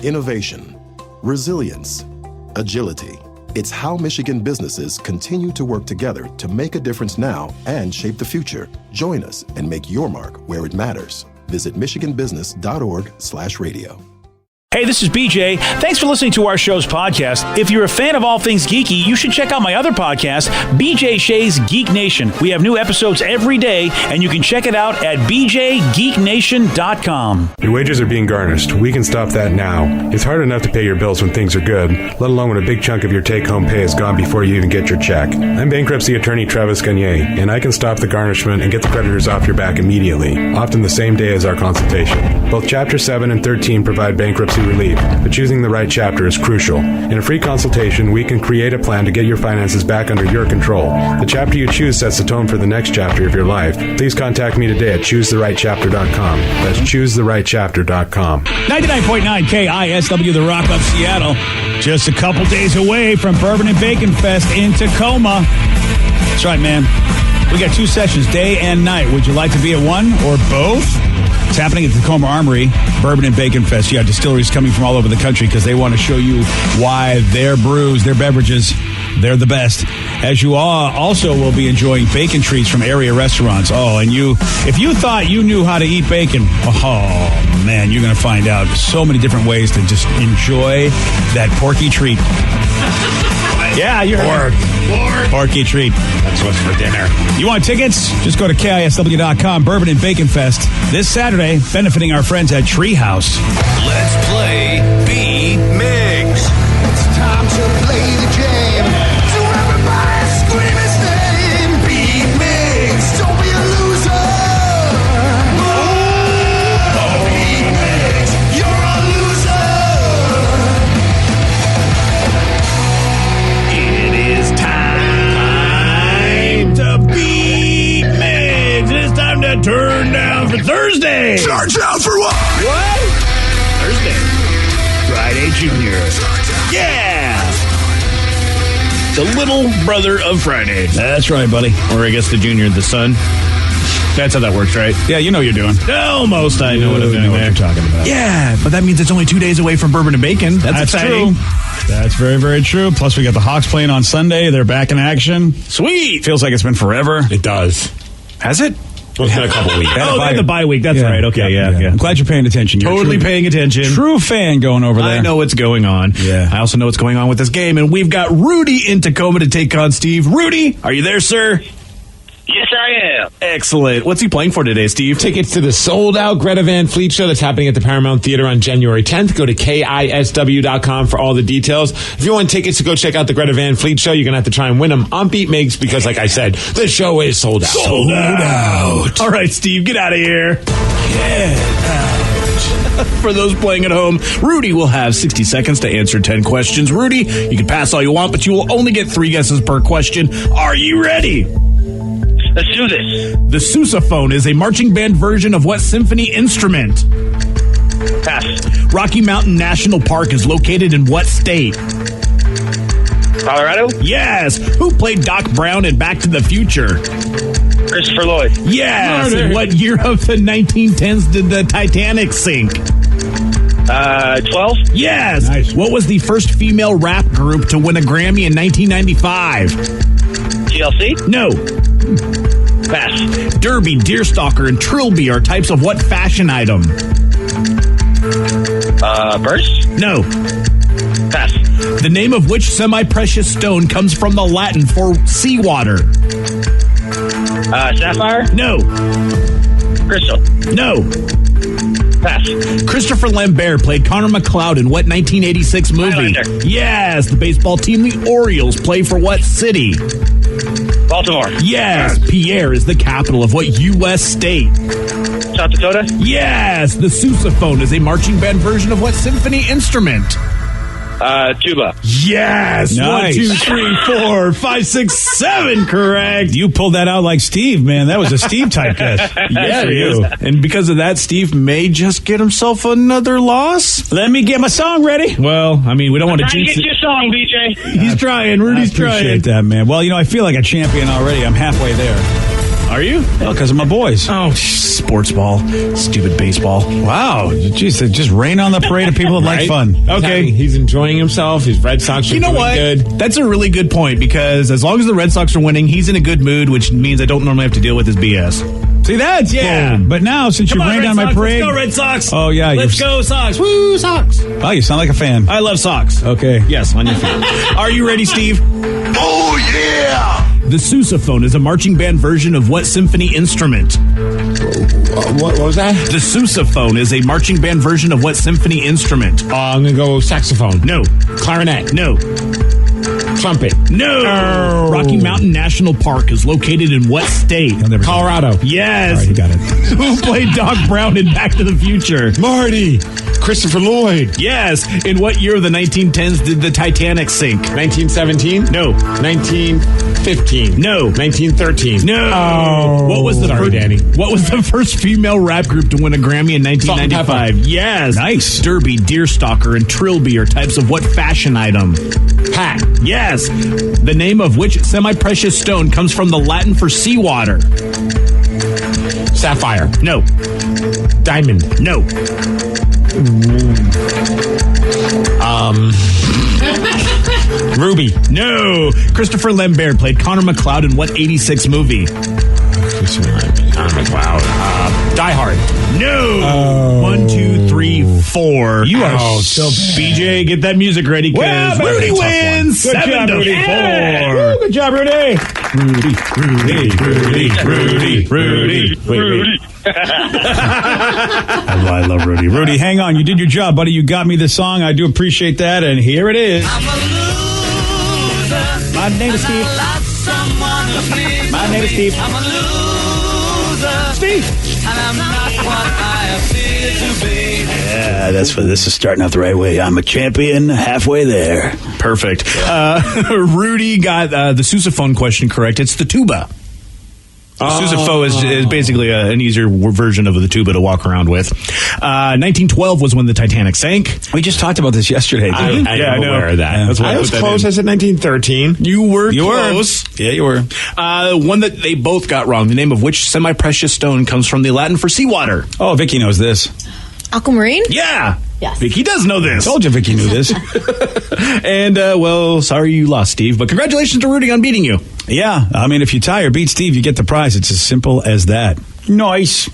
innovation, resilience, agility. It's how Michigan businesses continue to work together to make a difference now and shape the future. Join us and make your mark where it matters. Visit michiganbusiness.org/radio. Hey, this is BJ. Thanks for listening to our show's podcast. If you're a fan of all things geeky, you should check out my other podcast, BJ Shea's Geek Nation. We have new episodes every day, and you can check it out at bjgeeknation.com. Your wages are being garnished. We can stop that now. It's hard enough to pay your bills when things are good, let alone when a big chunk of your take-home pay is gone before you even get your check. I'm bankruptcy attorney Travis Gagne, and I can stop the garnishment and get the creditors off your back immediately, often the same day as our consultation. Both Chapter 7 and 13 provide bankruptcy relief, but choosing the right chapter is crucial. In a free consultation, we can create a plan to get your finances back under your control. The chapter you choose sets the tone for the next chapter of your life. Please contact me today at choosetherightchapter.com. That's choosetherightchapter.com. 99.9 KISW, the Rock of Seattle. Just a couple days away from Bourbon and Bacon Fest in Tacoma. That's right, man. We got 2 sessions, day and night. Would you like to be at one or both? It's happening at the Tacoma Armory, Bourbon and Bacon Fest. You got distilleries coming from all over the country because they want to show you why their brews, their beverages, they're the best. As you all also will be enjoying bacon treats from area restaurants. Oh, and if you thought you knew how to eat bacon, oh, man, you're going to find out so many different ways to just enjoy that porky treat. Yeah, you heard porky treat. That's what's for dinner. You want tickets? Just go to KISW.com. Bourbon and Bacon Fest this Saturday, benefiting our friends at Treehouse. Let's play B-Mix. It's time to play the game. So everybody scream his name. B-Mix. Don't be a loser. Oh, B-Mix. You're a loser. It is time to B-Mix. It's time to turn down for Thursday. Charge out for what? What? Thursday. Friday Junior. Yeah! The little brother of Friday. That's right, buddy. Or I guess the junior, the son. That's how that works, right? Yeah, you know what you're doing. Almost. I know what I'm doing know what there. you're talking about. Yeah, but that means it's only 2 days away from Bourbon and Bacon. That's exciting. True. That's very, very true. Plus, we got the Hawks playing on Sunday. They're back in action. Sweet. Feels like it's been forever. It does. Has it? Well, it's been a couple weeks. They had the bye week. That's right. Okay, yeah. I'm glad you're paying attention. You're Totally paying attention. True fan going over there. I know what's going on. Yeah. I also know what's going on with this game, and we've got Rudy in Tacoma to take on Steve. Rudy, are you there, sir? Yes, I am. Excellent. What's he playing for today, Steve? Tickets to the sold-out Greta Van Fleet show that's happening at the Paramount Theater on January 10th. Go to KISW.com for all the details. If you want tickets to go check out the Greta Van Fleet show, you're going to have to try and win them on Beat Migs because, like I said, the show is sold out. Sold out. All right, Steve, get out of here. Get out. For those playing at home, Rudy will have 60 seconds to answer 10 questions. Rudy, you can pass all you want, but you will only get 3 guesses per question. Are you ready? Let's do this. The sousaphone is a marching band version of what symphony instrument? Pass. Rocky Mountain National Park is located in what state? Colorado? Yes. Who played Doc Brown in Back to the Future? Christopher Lloyd. Yes. In what year of the 1910s did the Titanic sink? 12? Yes. Nice. What was the first female rap group to win a Grammy in 1995? TLC? No. Pass. Derby, deerstalker, and trilby are types of what fashion item? Purse? No. Pass. The name of which semi-precious stone comes from the Latin for seawater? Sapphire? No. Crystal? No. Pass. Christopher Lambert played Connor McLeod in what 1986 movie? Highlander. Yes. The baseball team, the Orioles, play for what city? Baltimore. Yes. Pierre is the capital of what U.S. state? South Dakota? Yes. The sousaphone is a marching band version of what symphony instrument? Tuba. Yes. Nice. 1, 2, 3, 4, 5, 6, 7. Correct. You pulled that out like Steve, man. That was a Steve type guess. Yeah, it is. And because of that, Steve may just get himself another loss. Let me get my song ready. Well, I mean, we don't want to Trying to jinx get it. your song, BJ. He's trying. Rudy's I appreciate trying. that, man. Well, I feel like a champion already. I'm halfway there. Are you? Oh, because of my boys. Oh, sports ball. Stupid baseball. Wow. Jeez, they just rain on the parade of people that like fun. Okay. He's enjoying himself. His Red Sox are You know doing what? good. That's a really good point because as long as the Red Sox are winning, he's in a good mood, which means I don't normally have to deal with his BS. See, that's boom. But now, since you rained on my parade. Let's go, Red Sox. Oh, yeah. Let's go, Sox. Woo, Sox. Oh, you sound like a fan. I love Sox. Okay. Yes, on your feet. Are you ready, Steve? Oh, yeah! The sousaphone is a marching band version of what symphony instrument? What was that? The sousaphone is a marching band version of what symphony instrument? I'm going to go saxophone. No. Clarinet. No. Trumpet. No. Rocky Mountain National Park is located in what state? Colorado. Yes. All right, you got it. Who played Doc Brown in Back to the Future? Marty. Christopher Lloyd. Yes. In what year of the 1910s did the Titanic sink? 1917? No. 1915? No. 1913? No. Oh. What was the Sorry, first, Danny. What was the first female rap group to win a Grammy in 1995? Yes. Nice. Derby, Deerstalker, and Trilby are types of what fashion item? Hat. Yes. The name of which semi-precious stone comes from the Latin for seawater? Sapphire. No. Diamond. No. Ruby. No. Christopher Lambert played Connor McLeod in what 86 movie? Die Hard. No. 1, 2, 3, 4. You are so bad. BJ, get that music ready because Well, Rudy that's a tough wins. one. Good 7 job, to Rudy. 4. Yeah. Good job, Rudy. Rudy. Wait. I love Rudy. Rudy, hang on. You did your job, buddy. You got me the song. I do appreciate that. And here it is. My name is Steve. My name is Steve. I'm a loser. Steve. And I'm not what I appear to be. Yeah, this is starting out the right way. I'm a champion halfway there. Perfect. Rudy got the sousaphone question correct. It's the tuba. The sousaphone is basically an easier version of the tuba to walk around with. 1912 was when the Titanic sank. We just talked about this yesterday. I didn't we? am aware of that. That's why I I was put that close. in. I said 1913. You were close. Yeah, you were. One that they both got wrong. The name of which semi-precious stone comes from the Latin for seawater? Oh, Vicky knows this. Aquamarine? Yeah. Yes. Vicky does know this. Told you Vicky knew this. And, well, sorry you lost, Steve, but congratulations to Rudy on beating you. Yeah, I mean, if you tie or beat Steve, you get the prize. It's as simple as that. Nice.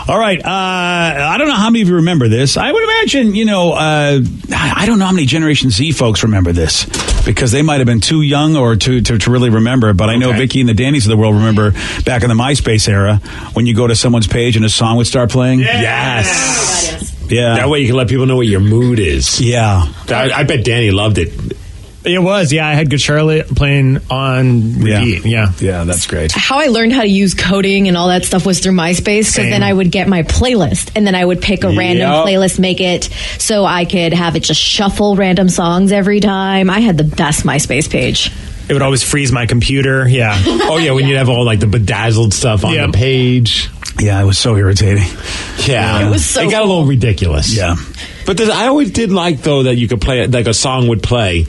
All right. I don't know how many of you remember this. I would imagine, I don't know how many Generation Z folks remember this because they might have been too young or to really remember. But I know Vicky and the Dannies of the world remember back in the MySpace era when you go to someone's page and a song would start playing. Yes. Yeah. That way you can let people know what your mood is. Yeah. I bet Danny loved it. It was, yeah. I had Good Charlotte playing on repeat. Yeah. Yeah, that's great. How I learned how to use coding and all that stuff was through MySpace, because then I would get my playlist and then I would pick a random playlist, make it so I could have it just shuffle random songs every time. I had the best MySpace page. It would always freeze my computer. Yeah. Oh, yeah, when you'd have all like the bedazzled stuff on the page. Yeah, it was so irritating. Yeah. It was so It got a little ridiculous. Yeah. But I always did like, though, that you could play it, like a song would play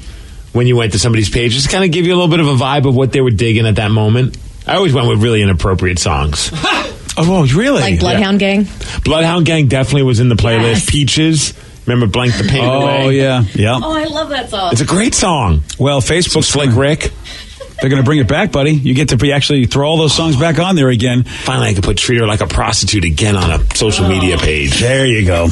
when you went to somebody's page. Just kind of give you a little bit of a vibe of what they were digging at that moment. I always went with really inappropriate songs. Oh, really? Like Bloodhound Gang? Bloodhound Gang definitely was in the playlist. Yes. Peaches. Remember Blank the Pain Away? Oh, yeah. Yeah. Oh, I love that song. It's a great song. Well, Facebook, Slick Rick. They're going to bring it back, buddy. You get to actually throw all those songs back on there again. Finally, I could put Treat Her Like a Prostitute again on a social media page. There you go.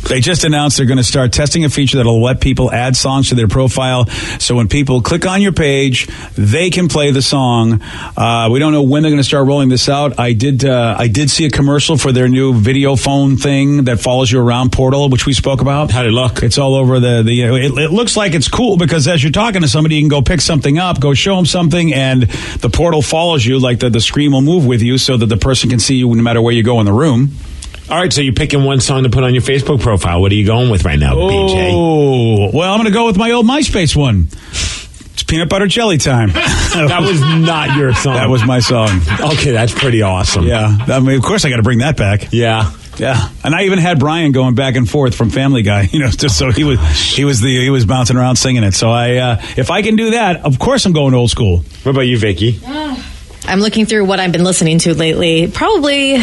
They just announced they're going to start testing a feature that'll let people add songs to their profile. So when people click on your page, they can play the song. We don't know when they're going to start rolling this out. I did see a commercial for their new video phone thing that follows you around, Portal, which we spoke about. How'd it look? It's all over it looks like it's cool because as you're talking to somebody, you can go pick something up, go show them something, and the Portal follows you, like the screen will move with you so that the person can see you no matter where you go in the room. All right, so you're picking one song to put on your Facebook profile. What are you going with right now, BJ? Oh, well, I'm going to go with my old MySpace one. It's Peanut Butter Jelly Time. That was not your song. That was my song. Okay, that's pretty awesome. Yeah. I mean, of course I got to bring that back. Yeah. Yeah. And I even had Brian going back and forth from Family Guy, just so he was bouncing around singing it. So if I can do that, of course I'm going old school. What about you, Vicky? I I'm looking through what I've been listening to lately. Probably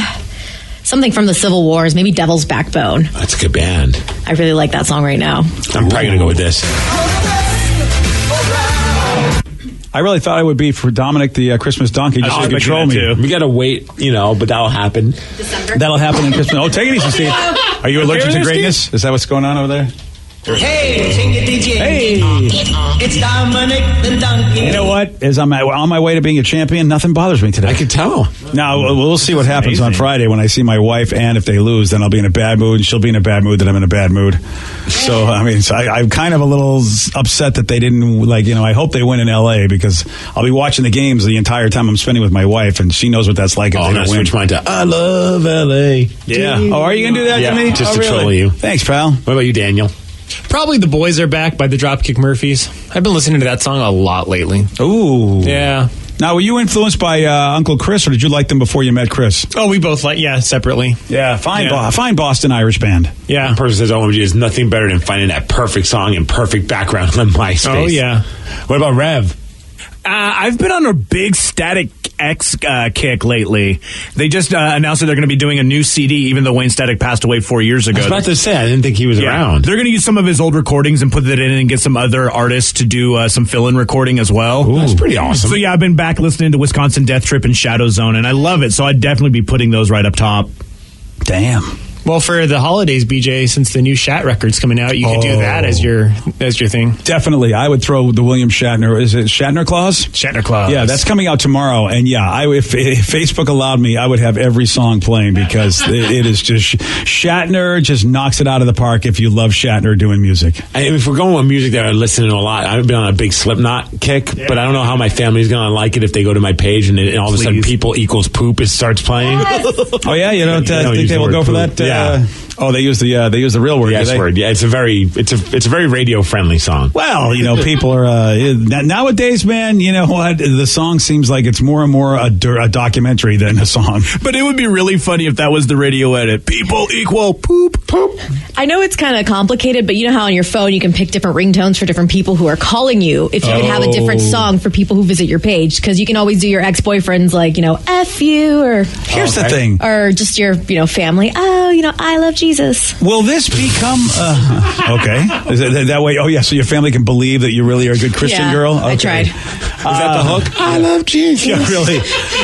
something from the Civil Wars, maybe Devil's Backbone. That's a good band. I really like that song right now. I'm probably going to go with this. I really thought it would be for Dominic the Christmas donkey just to control me. We got to wait, but that'll happen. December. That'll happen in Christmas. Oh, take it easy, Steve. Are you allergic to greatness? Is that what's going on over there? Hey, sing it, DJ. Hey. It's Dominic the Donkey. You know what? As I'm on my way to being a champion, nothing bothers me today. I can tell. Now, we'll see what happens on Friday when I see my wife, and if they lose, then I'll be in a bad mood, and she'll be in a bad mood, then I'm in a bad mood. So, I'm kind of a little upset that they didn't, I hope they win in L.A. because I'll be watching the games the entire time I'm spending with my wife, and she knows what that's like if they don't win. Switch mine to I love L.A. Yeah. Oh, are you going to do that to me? Just to really? troll you. Thanks, pal. What about you, Daniel? Probably The Boys Are Back by the Dropkick Murphys. I've been listening to that song a lot lately. Ooh. Yeah. Now, were you influenced by Uncle Chris, or did you like them before you met Chris? Oh, we both separately. Yeah, fine Boston Irish band. Yeah. One person says OMG is nothing better than finding that perfect song and perfect background on MySpace. Oh, yeah. What about Rev? I've been on a big Static X kick lately. They just announced that they're going to be doing a new CD, even though Wayne Static passed away 4 years ago. I was about to say, I didn't think he was around. They're going to use some of his old recordings and put that in and get some other artists to do some fill-in recording as well. Ooh, that's pretty awesome. So yeah, I've been back listening to Wisconsin Death Trip and Shadow Zone, and I love it. So I'd definitely be putting those right up top. Damn. Well, for the holidays, BJ, since the new Shat record's coming out, you could do that as your thing. Definitely. I would throw the William Shatner. Is it Shatner Claus? Shatner Claus. Yeah, that's coming out tomorrow. And yeah, if Facebook allowed me, I would have every song playing because it is just Shatner just knocks it out of the park if you love Shatner doing music. And if we're going with music that I'm listening to a lot, I've been on a big Slipknot kick, but I don't know how my family's going to like it if they go to my page and all of a sudden people equals poop starts playing. Oh yeah, you don't think they will go for that? Yeah. They use the real word. The S word. Yeah, it's a very radio friendly song. Well, people are nowadays, man. You know what? The song seems like it's more and more a documentary than a song. But it would be really funny if that was the radio edit. People equal poop poop. I know it's kind of complicated, but you know how on your phone you can pick different ringtones for different people who are calling you. If you could have a different song for people who visit your page, because you can always do your ex-boyfriends F you, or here's the thing, or just your family. Oh, I love Jesus. Will this become okay? Is it that way? Oh yeah, so your family can believe that you really are a good Christian girl. Okay. I tried. Is that the hook? I love Jesus. Yeah, really.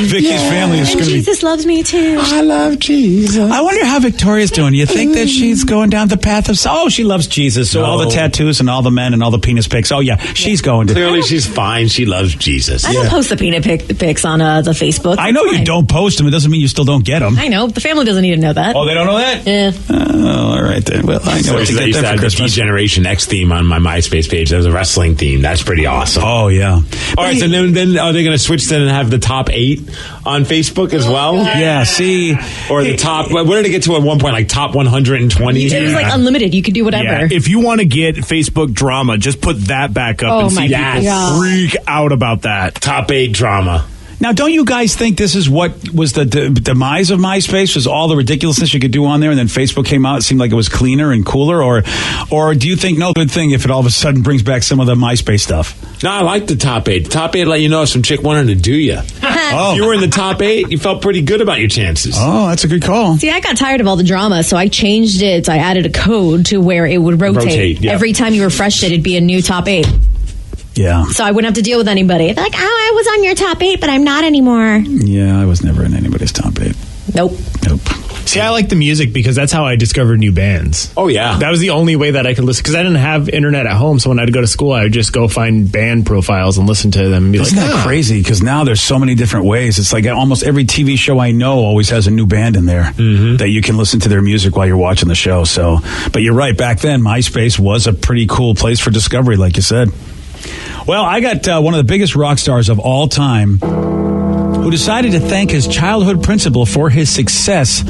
Vicky's family is and going to be. Jesus loves me too. I love Jesus. I wonder how Victoria's doing. You think that she's going down the path of? Oh, she loves Jesus. So all the tattoos and all the men and all the penis pics. Oh yeah, she's going to. Clearly, she's fine. She loves Jesus. I don't post the penis pics on the Facebook. I know you don't post them. It doesn't mean you still don't get them. I know. The family doesn't need to know that. Oh, they don't know that? Yeah. Oh, all right then. Well, I know what to get there for Christmas. Generation X theme on my MySpace page. That was a wrestling theme. That's pretty awesome. Oh yeah. All right. So then are they going to switch then and have the top 8 on Facebook as well? Yeah. See, or the top. What did it get to at one point? Like top 120. It was like unlimited. You could do whatever. Yeah. If you want to get Facebook drama, just put that back up and see people freak out about that. Top 8 drama. Now, don't you guys think this is what was the demise of MySpace? Was all the ridiculousness you could do on there, and then Facebook came out, it seemed like it was cleaner and cooler? Or do you think, no, good thing if it all of a sudden brings back some of the MySpace stuff? No, I like the top 8. The top 8 let you know if some chick wanted to do you. If you were in the top 8, you felt pretty good about your chances. Oh, that's a good call. See, I got tired of all the drama, so I changed it. I added a code to where it would rotate. Yep. Every time you refreshed it, it'd be a new top 8. Yeah. So I wouldn't have to deal with anybody. They're like, oh, I was on your top 8, but I'm not anymore. Yeah, I was never in anybody's top 8. Nope. See, I like the music because that's how I discovered new bands. Oh, yeah. That was the only way that I could listen, because I didn't have internet at home, so when I'd go to school, I would just go find band profiles and listen to them and be Isn't that crazy? Because now there's so many different ways. It's like almost every TV show I know always has a new band in there that you can listen to their music while you're watching the show. So, but you're right. Back then, MySpace was a pretty cool place for discovery, like you said. Well, I got one of the biggest rock stars of all time who decided to thank his childhood principal for his success.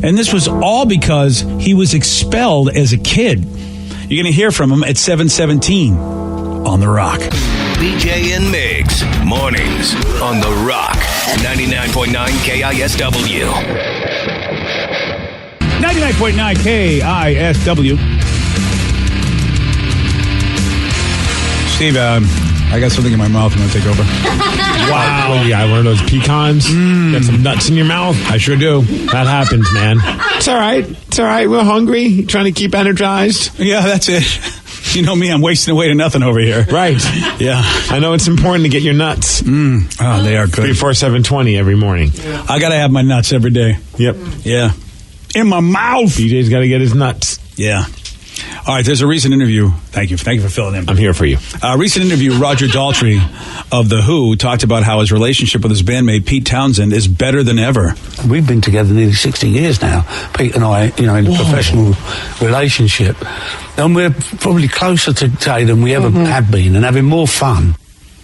And this was all because he was expelled as a kid. You're going to hear from him at 7:17 on The Rock. BJ and Migs, mornings on The Rock, 99.9 KISW. 99.9 KISW. Steve, I got something in my mouth. I'm going to take over. Wow. What, you got one of those pecans? Got some nuts in your mouth? I sure do. That happens, man. It's all right. It's all right. We're hungry. Trying to keep energized. Yeah, that's it. You know me, I'm wasting away to nothing over here. Right. Yeah. I know it's important to get your nuts. Oh, they are good. 3-4-7-20 every morning. I got to have my nuts every day. Yep. Yeah. In my mouth. DJ's got to get his nuts. Yeah. All right, there's a recent interview. Thank you for filling in. I'm here for you. Recent interview, Roger Daltrey of The Who talked about how his relationship with his bandmate Pete Townsend is better than ever. We've been together nearly 60 years now, Pete and I, in a professional relationship. And we're probably closer today than we ever have been and having more fun.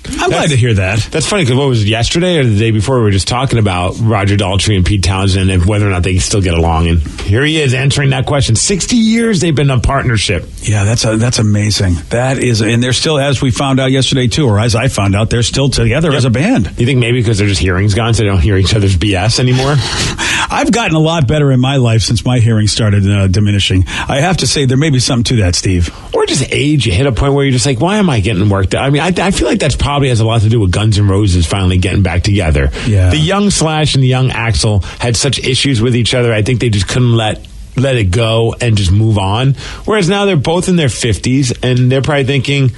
I'm glad to hear that. That's funny because what was it, yesterday or the day before we were just talking about Roger Daltrey and Pete Townsend and whether or not they can still get along. And here he is answering that question. 60 years they've been a partnership. Yeah, that's amazing. That is, and they're still, as we found out yesterday too, or as I found out, they're still together as a band. You think maybe because their just hearing's gone so they don't hear each other's BS anymore? I've gotten a lot better in my life since my hearing started diminishing. I have to say there may be something to that, Steve. Or just age. You hit a point where you're just like, why am I getting worked out? I mean, I feel like that's probably has a lot to do with Guns N' Roses finally getting back together. Yeah. The young Slash and the young Axl had such issues with each other. I think they just couldn't let it go and just move on. Whereas now they're both in their 50s and they're probably thinking,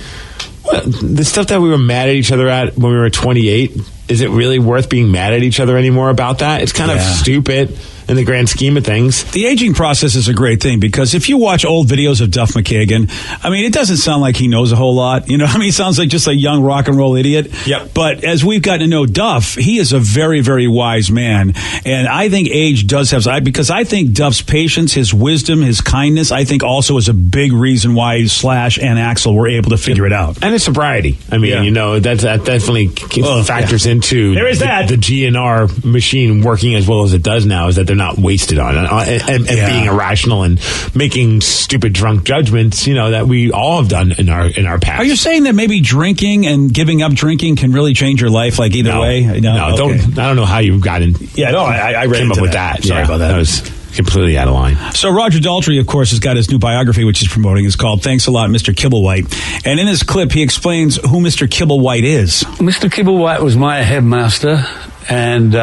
well, the stuff that we were mad at each other at when we were 28, is it really worth being mad at each other anymore about that? It's kind of stupid in the grand scheme of things. The aging process is a great thing because if you watch old videos of Duff McKagan, I mean, it doesn't sound like he knows a whole lot. You know, I mean, he sounds like just a young rock and roll idiot. Yep. But as we've gotten to know Duff, he is a very, very wise man. And I think age does have, because I think Duff's patience, his wisdom, his kindness, I think also is a big reason why Slash and Axl were able to figure it out. And his sobriety. I mean, you know, that definitely factors into there is the GNR machine working as well as it does now, is that they're not wasted on it and being irrational and making stupid drunk judgments, you know, that we all have done in our past. Are you saying that maybe drinking and giving up drinking can really change your life, like either way? No, okay. I don't know how you got in. Yeah, no, I read came up with that. that. Sorry about that. That was completely out of line. So Roger Daltrey, of course, has got his new biography, which he's promoting. It's called Thanks a Lot, Mr. Kibblewhite. And in his clip, he explains who Mr. Kibblewhite is. Mr. Kibblewhite was my headmaster, and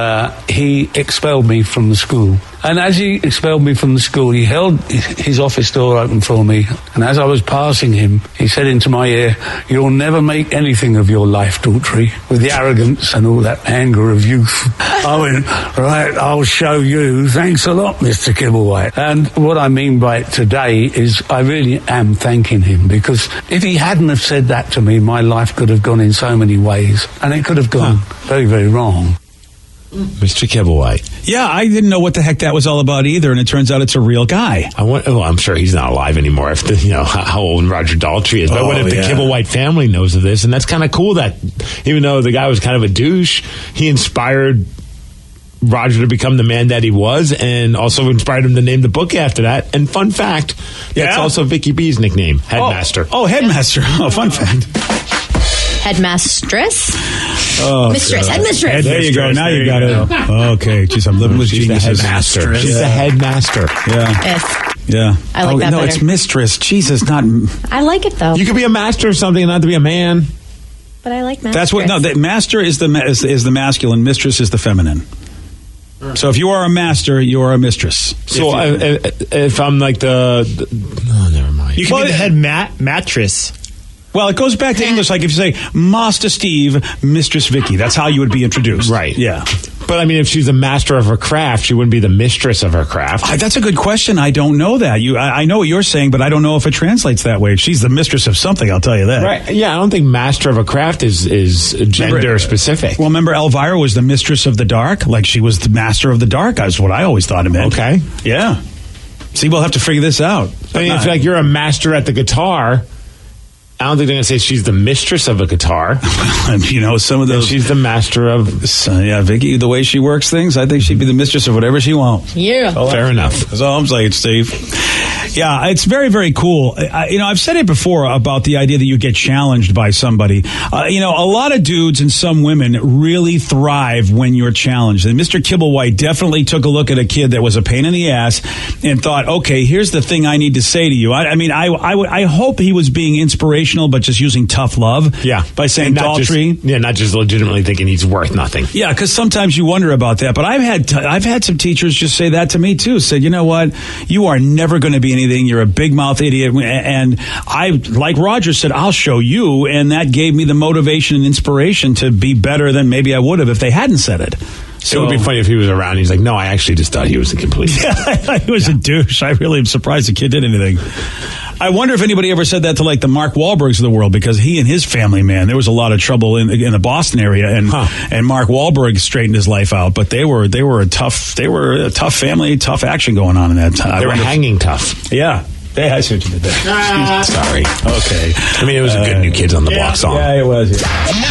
he expelled me from the school. And as he expelled me from the school, he held his office door open for me. And as I was passing him, he said into my ear, "You'll never make anything of your life, Daltrey," with the arrogance and all that anger of youth. I went, right, I'll show you. Thanks a lot, Mr. Kibblewhite. And what I mean by it today is I really am thanking him, because if he hadn't have said that to me, my life could have gone in so many ways. And it could have gone very, very wrong. Mr. Kibblewhite. Yeah, I didn't know what the heck that was all about either, and it turns out it's a real guy. I'm sure he's not alive anymore. If how old Roger Daltrey is, but what if the Kibblewhite family knows of this? And that's kind of cool that even though the guy was kind of a douche, he inspired Roger to become the man that he was, and also inspired him to name the book after that. And fun fact, that's also Vicky B's nickname, Headmaster. Oh, Headmaster. Oh, fun fact. Headmastress? Oh, Mistress. God. Headmistress. There you go. Now you got it. Okay. Jeez, I'm living with geniuses. Headmaster. She's the headmaster. Yeah. Yes. Yeah. I like that No, better. it's mistress. Jesus, not... I like it, though. You could be a master of something and not to be a man. But I like master. That's what... No, the master is the masculine. Mistress is the feminine. So if you are a master, you are a mistress. So if I'm like oh, never mind. You can be the head mattress. Well, it goes back to English, like if you say, Master Steve, Mistress Vicky. That's how you would be introduced. Right. Yeah. But, I mean, if she's a master of her craft, she wouldn't be the mistress of her craft. That's a good question. I don't know that. I know what you're saying, but I don't know if it translates that way. If she's the mistress of something, I'll tell you that. Right. Yeah, I don't think master of a craft is gender specific. Well, remember Elvira was the mistress of the dark? Like she was the master of the dark. That's what I always thought it meant. Okay. Yeah. See, we'll have to figure this out. I mean, if like you're a master at the guitar... I don't think they're going to say she's the mistress of a guitar. You know, some of those... She's the master of... yeah, Vicky, the way she works things, I think she'd be the mistress of whatever she wants. Yeah. Oh, fair enough. That's all I'm saying, Steve. Yeah, it's very, very cool. I've said it before about the idea that you get challenged by somebody. A lot of dudes and some women really thrive when you're challenged. And Mr. Kibblewhite definitely took a look at a kid that was a pain in the ass and thought, okay, here's the thing I need to say to you. I hope he was being inspirational, but just using tough love. Yeah. By saying Daltrey. Not just legitimately thinking he's worth nothing. Yeah, because sometimes you wonder about that. But I've had some teachers just say that to me too. Said, you know what? You are never going to be anything. You're a big mouth idiot. And I, like Roger said, I'll show you. And that gave me the motivation and inspiration to be better than maybe I would have if they hadn't said it. So it would be funny if he was around. He's like, no, I actually just thought he was a complete. He was a douche. I really am surprised the kid did anything. I wonder if anybody ever said that to like the Mark Wahlbergs of the world, because he and his family, man, there was a lot of trouble in the Boston area, and Mark Wahlberg straightened his life out. But they were a tough family, tough action going on in that time. They were hanging tough. Yeah. Hey, I see what you did there. Sorry. Okay. I mean, it was a good New Kids on the Block song. Yeah, it was. Yeah.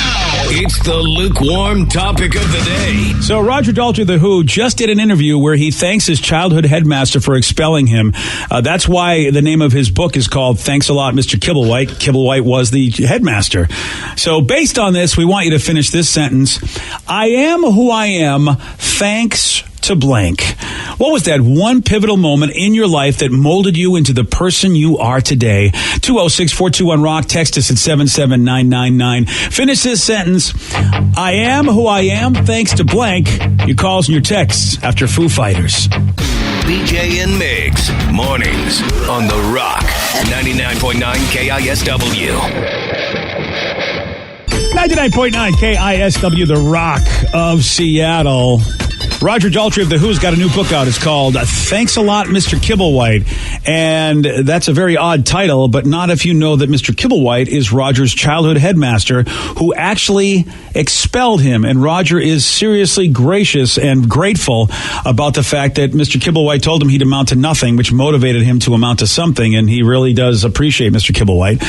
It's the lukewarm topic of the day. So Roger Daltrey, The Who, just did an interview where he thanks his childhood headmaster for expelling him. That's why the name of his book is called Thanks a Lot, Mr. Kibblewhite. Kibblewhite was the headmaster. So based on this, we want you to finish this sentence. I am who I am thanks to blank. What was that one pivotal moment in your life that molded you into the person you are today? 206-421-ROCK. Text us at 77999. Finish this sentence. I am who I am thanks to blank. Your calls and your texts after Foo Fighters. BJ and Migs, mornings on The Rock, 99.9 KISW. 99.9 KISW, The Rock of Seattle. Roger Daltrey of The Who's got a new book out. It's called Thanks a Lot, Mr. Kibblewhite. And that's a very odd title, but not if you know that Mr. Kibblewhite is Roger's childhood headmaster who actually expelled him. And Roger is seriously gracious and grateful about the fact that Mr. Kibblewhite told him he'd amount to nothing, which motivated him to amount to something. And he really does appreciate Mr. Kibblewhite.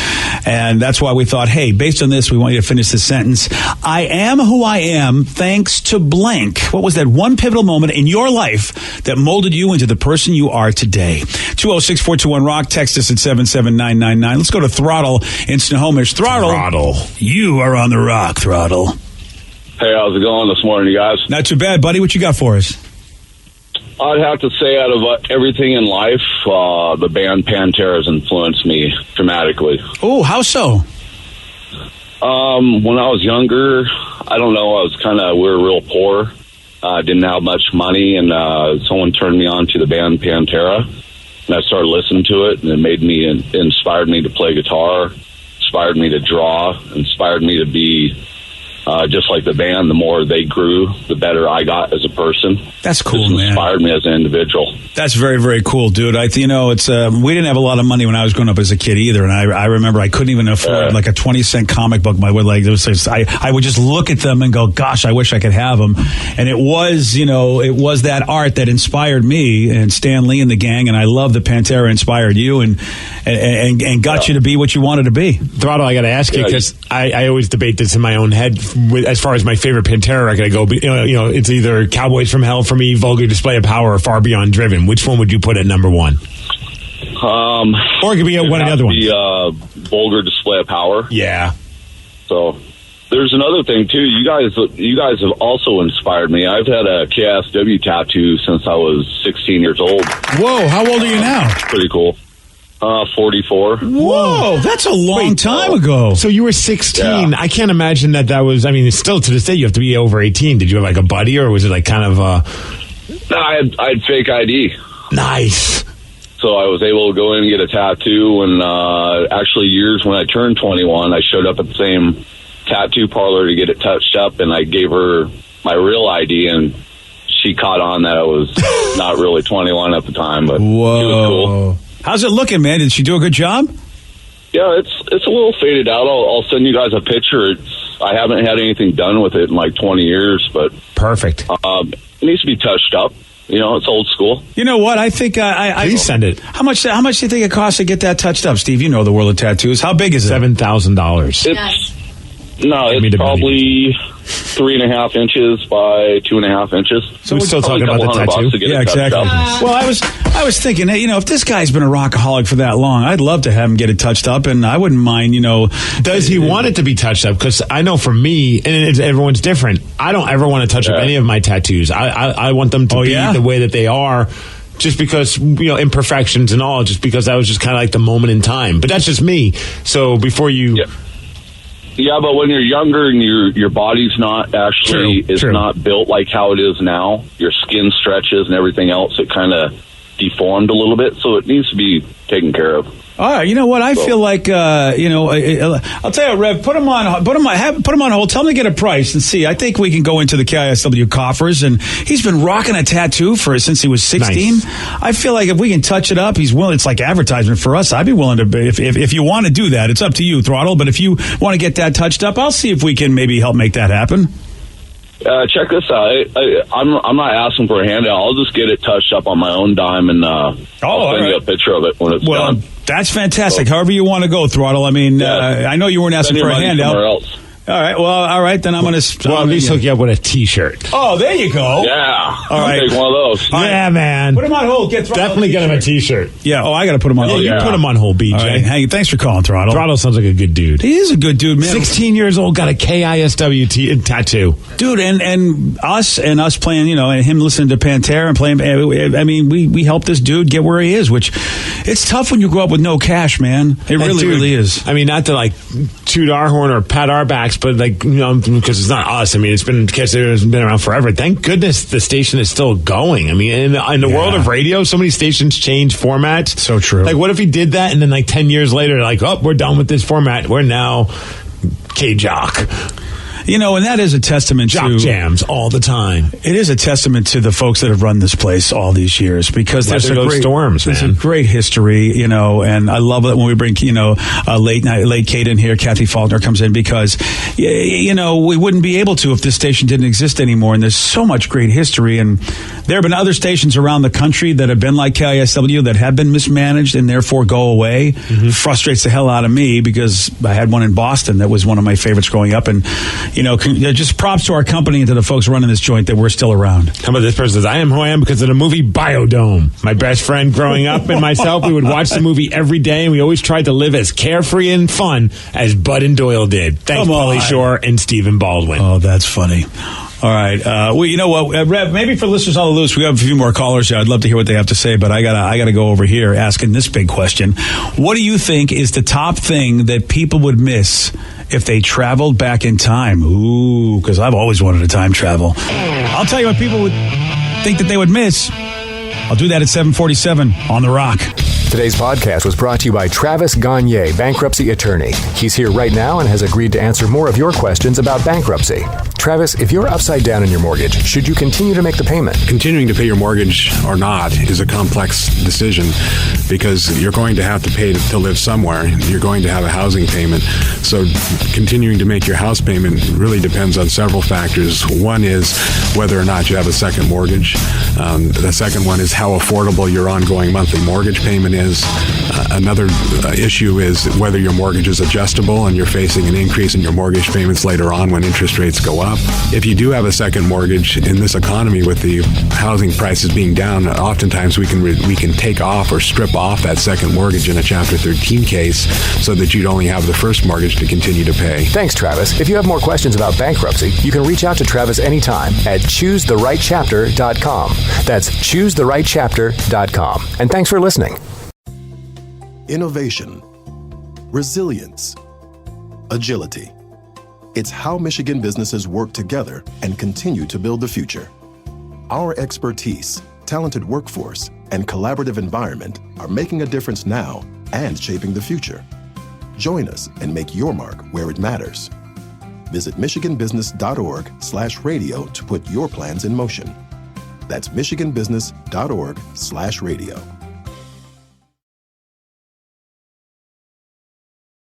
And that's why we thought, hey, based on this, we want you to finish this sentence. I am who I am thanks to blank. What was that one pivotal moment in your life that molded you into the person you are today? 206-421-ROCK. Text us at 77999. Let's go to Throttle in Snohomish. Throttle. You are on The Rock, Throttle. Hey, how's it going this morning, you guys? Not too bad, buddy. What you got for us? I'd have to say out of everything in life, the band Pantera has influenced me dramatically. Oh, how so? When I was younger, I don't know, we were real poor. Didn't have much money, and someone turned me on to the band Pantera, and I started listening to it, and it inspired me to play guitar, inspired me to draw, inspired me to be just like the band. The more they grew, the better I got as a person. That's cool, man. Inspired me as an individual. That's very, very cool, dude. It's we didn't have a lot of money when I was growing up as a kid either, and I remember I couldn't even afford like a 20-cent comic book. I would just look at them and go, "Gosh, I wish I could have them." And it was that art that inspired me and Stan Lee and the gang, and I love that Pantera inspired you and got you to be what you wanted to be. Throttle, I got to ask you because I always debate this in my own head. As far as my favorite Pantera record, I go, it's either Cowboys from Hell for me, Vulgar Display of Power, or Far Beyond Driven. Which one would you put at number one? Or it could be one of the other ones. Vulgar Display of Power. Yeah. So there's another thing too. You guys have also inspired me. I've had a KISW tattoo since I was 16 years old. Whoa! How old are you now? Pretty cool. 44. Whoa, that's a long time ago. So you were 16. Yeah. I can't imagine that was, still to this day, you have to be over 18. Did you have like a buddy, or was it like kind of No, I had fake ID. Nice. So I was able to go in and get a tattoo, and actually years when I turned 21, I showed up at the same tattoo parlor to get it touched up, and I gave her my real ID, and she caught on that I was not really 21 at the time, but Whoa. She was cool. How's it looking, man? Did she do a good job? Yeah, it's a little faded out. I'll send you guys a picture. I haven't had anything done with it in like 20 years, but perfect. It needs to be touched up. It's old school. You know what? I think please send it. How much do you think it costs to get that touched up, Steve? You know the world of tattoos. How big is it? $7,000. No, it's probably 3.5 inches by 2.5 inches. So we're still talking about the tattoo? Yeah, exactly. Well, I was thinking, hey, if this guy's been a rockaholic for that long, I'd love to have him get it touched up, and I wouldn't mind, Does he want it to be touched up? Because I know for me, and everyone's different, I don't ever want to touch up any of my tattoos. I want them to be the way that they are. Just because, imperfections and all, just because that was just kind of like the moment in time. But that's just me. So before you... Yeah, but when you're younger and your body's not actually not built like how it is now, your skin stretches and everything else, it kind of deformed a little bit, so it needs to be taken care of. All right, you know what? I feel like I'll tell you, Rev, put him on hold. Tell him to get a price and see. I think we can go into the KISW coffers, and he's been rocking a tattoo since he was 16. Nice. I feel like if we can touch it up, he's willing. It's like advertisement for us. I'd be willing to. If you want to do that, it's up to you, Throttle. But if you want to get that touched up, I'll see if we can maybe help make that happen. Check this out. I'm not asking for a handout. I'll just get it touched up on my own dime, and I'll send you a picture of it when it's done. That's fantastic. However you want to go, Throttle. I mean, I know you weren't asking for a handout. Else. All right. Well, all right. Then I'm going to... Well, at least hook you up with a T-shirt. Oh, there you go. Yeah. All right. I'll take one of those. Yeah, man. Put him on hold. Definitely get him a T-shirt. Yeah. Oh, I got to put him on hold. You put him on hold, BJ. All right. Hey, thanks for calling, Throttle. Throttle sounds like a good dude. He is a good dude, man. 16 years old, got a KISW tattoo. Dude, and us playing, and him listening to Pantera and playing... I mean, we helped this dude get where he is, which... It's tough when you grow up with no cash, man. It really is. I mean, not to toot our horn or pat our backs, but because it's not us. I mean, it's been around forever. Thank goodness the station is still going. I mean, in the world of radio, so many stations change formats. So true. Like, what if he did that and then 10 years later, we're done with this format. We're now K-Jock. And that is a testament to jams all the time. It is a testament to the folks that have run this place all these years, because there's a great history, and I love it when we bring, late Kate in here. Kathy Faulkner comes in because, we wouldn't be able to if this station didn't exist anymore. And there's so much great history. And there have been other stations around the country that have been like KISW that have been mismanaged and therefore go away. Mm-hmm. Frustrates the hell out of me because I had one in Boston that was one of my favorites growing up. And, just props to our company and to the folks running this joint that we're still around. How about this person says, I am who I am because of the movie Biodome. My best friend growing up and myself, we would watch the movie every day, and we always tried to live as carefree and fun as Bud and Doyle did. Thanks, Pauly Shore and Stephen Baldwin. Oh, that's funny. All right. Well, you know what, Rev, maybe for listeners on the loose, we have a few more callers here. I'd love to hear what they have to say, but I gotta go over here asking this big question. What do you think is the top thing that people would miss if they traveled back in time? Ooh, because I've always wanted to time travel. I'll tell you what people would think that they would miss. I'll do that at 7:47 on The Rock. Today's podcast was brought to you by Travis Gagne, bankruptcy attorney. He's here right now and has agreed to answer more of your questions about bankruptcy. Travis, if you're upside down in your mortgage, should you continue to make the payment? Continuing to pay your mortgage or not is a complex decision because you're going to have to pay to live somewhere. You're going to have a housing payment. So continuing to make your house payment really depends on several factors. One is whether or not you have a second mortgage. The second one is how affordable your ongoing monthly mortgage payment is. Another issue is whether your mortgage is adjustable and you're facing an increase in your mortgage payments later on when interest rates go up. If you do have a second mortgage in this economy with the housing prices being down, oftentimes we can take off or strip off that second mortgage in a Chapter 13 case so that you'd only have the first mortgage to continue to pay. Thanks, Travis. If you have more questions about bankruptcy, you can reach out to Travis anytime at choosetherightchapter.com. That's choosetherightchapter.com. And thanks for listening. Innovation, resilience, agility. It's how Michigan businesses work together and continue to build the future. Our expertise, talented workforce, and collaborative environment are making a difference now and shaping the future. Join us and make your mark where it matters. Visit michiganbusiness.org/radio to put your plans in motion. That's michiganbusiness.org/radio.